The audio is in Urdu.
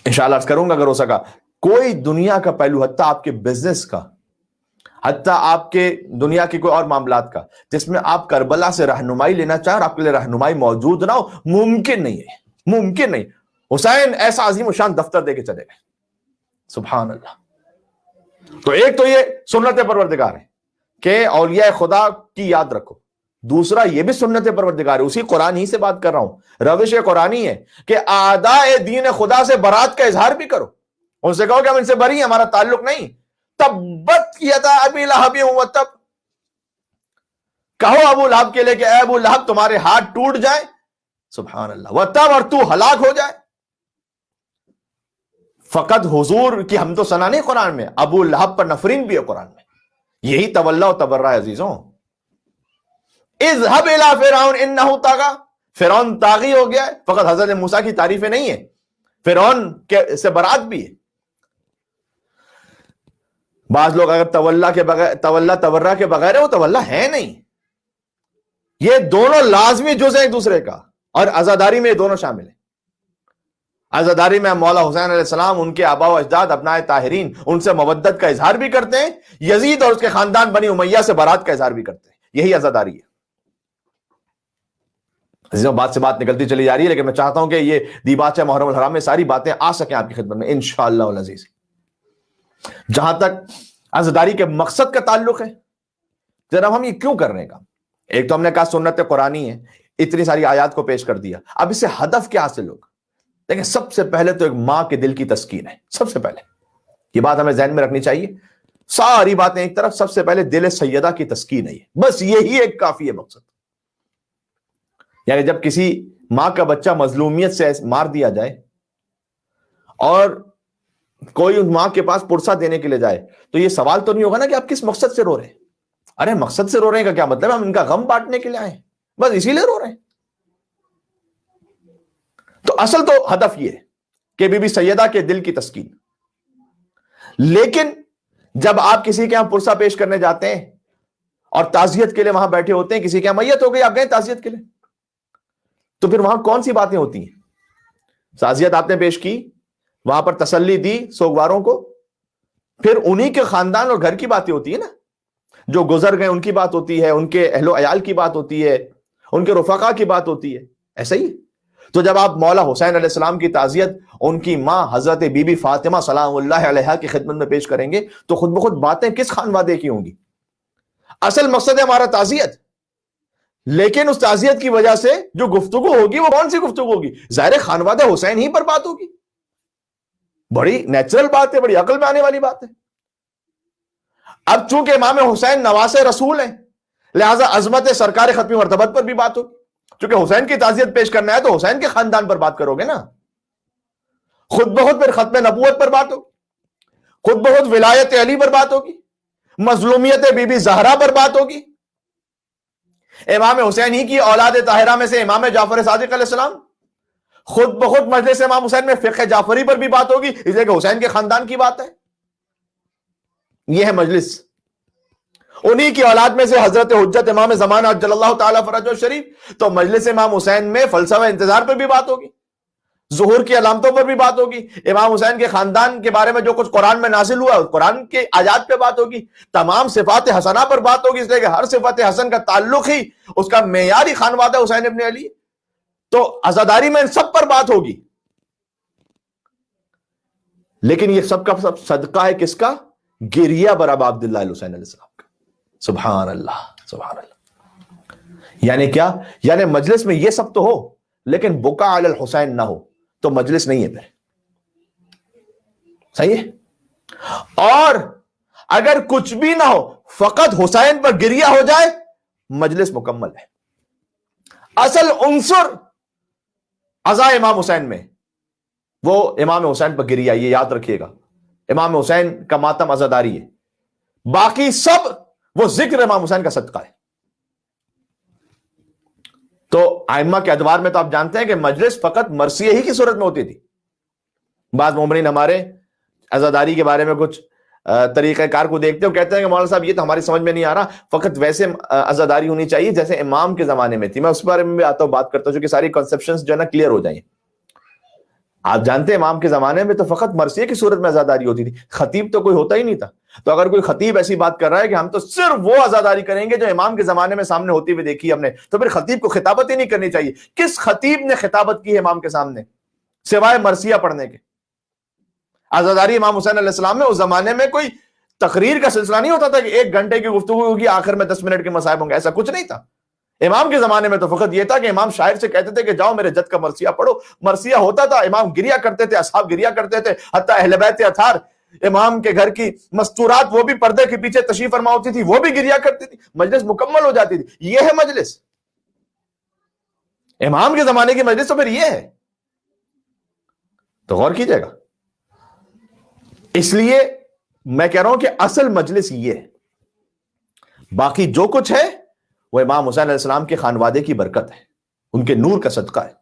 انشاءاللہ عرض کروں گا اگر ہو سکا کوئی دنیا کا پہلو، حتیٰ آپ کے بزنس کا، حتیٰ آپ کے دنیا کے کوئی اور معاملات کا، جس میں آپ کربلا سے رہنمائی لینا چاہیں اور آپ کے لیے رہنمائی موجود نہ ہو، ممکن نہیں ہے، ممکن نہیں۔ حسین ایسا عظیم الشان دفتر دے کے چلے گئے، سبحان اللہ۔ تو ایک تو یہ سنت پروردگار ہے کہ اولیاء خدا کی یاد رکھو، دوسرا یہ بھی سنت پروردگار ہے، اسی قرآن ہی سے بات کر رہا ہوں، روش قرآنی ہے کہ اعداء دین خدا سے برات کا اظہار بھی کرو، ان سے کہو کہ ہم ان سے بری ہیں، ہمارا تعلق نہیں۔ تبت یدا ابی لہب وتب، کہو ابو لہب کے لیے کہ اے ابو لہب تمہارے ہاتھ ٹوٹ جائیں، سبحان اللہ، وتب، اور تو ہلاک ہو جائے۔ فقط حضور کی حمد و ثنا نہیں قرآن میں، ابو لہب پر نفرین بھی ہے قرآن میں، یہی تولا و تبرہ ہے عزیزوں۔ اذهب الى فرعون انه طغى، فرعون طاغی ہو گیا ہے، فقط حضرت موسیٰ کی تعریفیں نہیں ہیں، فرعون سے برات بھی ہے۔ بعض لوگ اگر تولا کے بغیر، تولا تبرہ کے بغیر ہے، وہ تولا ہے نہیں، یہ دونوں لازمی جز ہیں ایک دوسرے کا، اور عزاداری میں یہ دونوں شامل ہیں۔ عزاداری میں مولا حسین علیہ السلام، ان کے آبا و اجداد، ابناء طاہرین، ان سے مودت کا اظہار بھی کرتے ہیں، یزید اور اس کے خاندان بنی امیہ سے برات کا اظہار بھی کرتے ہیں، یہی عزاداری ہے۔ عزیزوں بات سے بات نکلتی چلی جا رہی ہے، لیکن میں چاہتا ہوں کہ یہ دیباچہ محرم الحرام میں ساری باتیں آ سکیں آپ کی خدمت میں انشاءاللہ العزیز۔ جہاں تک عزاداری کے مقصد کا تعلق ہے، جناب ہم یہ کیوں کر رہے ہیں کام؟ ایک تو ہم نے کہا سنت قرآنی ہے، اتنی ساری آیات کو پیش کر دیا، اب اس سے ہدف کیا حاصل ہوگا؟ دیکھیں سب سے پہلے تو ایک ماں کے دل کی تسکین ہے، سب سے پہلے یہ بات ہمیں ذہن میں رکھنی چاہیے، ساری باتیں ایک طرف، سب سے پہلے دل سیدہ کی تسکین ہے، بس یہی ایک کافی ہے مقصد۔ یعنی جب کسی ماں کا بچہ مظلومیت سے مار دیا جائے اور کوئی ان ماں کے پاس پرسہ دینے کے لیے جائے، تو یہ سوال تو نہیں ہوگا نا کہ آپ کس مقصد سے رو رہے ہیں؟ ارے مقصد سے رو رہے ہیں کا کیا مطلب ہے؟ ہم ان کا غم بانٹنے کے لیے آئے ہیں، بس اسی لیے رو رہے ہیں۔ تو اصل تو ہدف یہ ہے کہ بی بی سیدہ کے دل کی تسکین۔ لیکن جب آپ کسی کے یہاں پرسہ پیش کرنے جاتے ہیں اور تعزیت کے لیے وہاں بیٹھے ہوتے ہیں، کسی کے یہاں میت ہو گئی، آپ گئے تعزیت کے لیے، تو پھر وہاں کون سی باتیں ہوتی ہیں؟ تعزیت آپ نے پیش کی، وہاں پر تسلی دی سوگواروں کو، پھر انہی کے خاندان اور گھر کی باتیں ہوتی ہے نا، جو گزر گئے ان کی بات ہوتی ہے، ان کے اہل و عیال کی بات ہوتی ہے، ان کے رفقا کی بات ہوتی ہے، ایسا ہی۔ تو جب آپ مولا حسین علیہ السلام کی تعزیت ان کی ماں حضرت بی بی فاطمہ سلام اللہ علیہا کی خدمت میں پیش کریں گے، تو خود بخود باتیں کس خانوادے کی ہوں گی؟ اصل مقصد ہے ہمارا تعزیت، لیکن اس تعزیت کی وجہ سے جو گفتگو ہوگی وہ کون سی گفتگو ہوگی؟ ظاہر خانوادہ حسین ہی پر بات ہوگی، بڑی نیچرل بات ہے، بڑی عقل میں آنے والی بات ہے۔ اب چونکہ امام حسین نواسے رسول ہیں، لہٰذا عظمت سرکار ختمی مرتبت پر بھی بات ہوگی، چونکہ حسین کی تعزیت پیش کرنا ہے تو حسین کے خاندان پر بات کرو گے نا، خود بخود پھر ختم نبوت پر بات ہوگی، خود بخود ولایت علی پر بات ہوگی، مظلومیت بی بی زہرا پر بات ہوگی، امام حسین ہی کی اولاد طاہرہ میں سے امام جعفر صادق علیہ السلام، خود بخود مجلس امام حسین میں فقہ جعفری پر بھی بات ہوگی، اس لیے کہ حسین کے خاندان کی بات ہے، یہ ہے مجلس۔ انہی کی اولاد میں سے حضرت حجت امام زمانہ عجل اللہ تعالیٰ فرجہ شریف، تو مجلس امام حسین میں فلسفہ انتظار پر بھی بات ہوگی، ظہور کی علامتوں پر بھی بات ہوگی، امام حسین کے خاندان کے بارے میں جو کچھ قرآن میں نازل ہوا قرآن کے آیات پہ بات ہوگی، تمام صفات حسنہ پر بات ہوگی، اس لیے کہ ہر صفت حسن کا تعلق ہی اس کا معیاری خانوادہ حسین ابن علی، تو عزاداری میں ان سب پر بات ہوگی۔ لیکن یہ سب کا سب صدقہ ہے کس کا؟ گریہ بر ابا عبداللہ حسین علیہ السلام کا، سبحان اللہ سبحان اللہ۔ یعنی کیا؟ یعنی مجلس میں یہ سب تو ہو لیکن بکا علی الحسین نہ ہو تو مجلس نہیں ہے پھر، صحیح ہے؟ اور اگر کچھ بھی نہ ہو فقط حسین پر گریہ ہو جائے مجلس مکمل ہے۔ اصل عنصر عزا امام حسین میں وہ امام حسین پر گریہ، یہ یاد رکھیے گا، امام حسین کا ماتم عزاداری ہے، باقی سب وہ ذکر امام حسین کا صدقہ ہے۔ تو ائمہ کے ادوار میں تو آپ جانتے ہیں کہ مجلس فقط مرثیہ ہی کی صورت میں ہوتی تھی۔ بعض مومنین ہمارے عزاداری کے بارے میں کچھ طریقہ کار کو دیکھتے ہو، کہتے ہیں کہ مولانا صاحب یہ تو ہماری سمجھ میں نہیں آ رہا، فقط ویسے عزاداری ہونی چاہیے جیسے امام کے زمانے میں تھی. میں اس بارے میں بھی آتا ہوں، بات کرتا ہوں کہ ساری کنسپشنز جو ہے نا کلیئر ہو جائیں. آپ جانتے ہیں امام کے زمانے میں تو فقط مرثیے کی صورت میں عزاداری ہوتی تھی، خطیب تو کوئی ہوتا ہی نہیں تھا. تو اگر کوئی خطیب ایسی بات کر رہا ہے کہ ہم تو صرف وہ عزاداری کریں گے جو امام کے زمانے میں سامنے ہوتی ہوئی دیکھی ہم نے، تو پھر خطیب کو خطابت ہی نہیں کرنی چاہیے. کس خطیب نے خطابت کی ہے امام کے سامنے سوائے مرثیہ پڑھنے کے؟ عزاداری امام حسین علیہ السلام میں اس زمانے میں کوئی تقریر کا سلسلہ نہیں ہوتا تھا کہ 1 گھنٹے کی گفتگو ہوگی، آخر میں 10 منٹ کے مصائب ہوں گے، ایسا کچھ نہیں تھا. امام کے زمانے میں تو فقط یہ تھا کہ امام شاعر سے کہتے تھے کہ جاؤ میرے جد کا مرثیہ پڑھو. مرثیہ ہوتا تھا، امام گریا کرتے تھے، اصحاب گریا کرتے تھے، حتیٰ اہل بیت اطہار امام کے گھر کی مستورات وہ بھی پردے کے پیچھے تشریف فرما ہوتی تھی، وہ بھی گریا کرتی تھی، مجلس مکمل ہو جاتی تھی. یہ ہے مجلس، امام کے زمانے کی مجلس تو پھر یہ ہے. تو غور کیجئے گا. اس لیے میں کہہ رہا ہوں کہ اصل مجلس یہ ہے، باقی جو کچھ ہے وہ امام حسین علیہ السلام کے خانوادے کی برکت ہے، ان کے نور کا صدقہ ہے.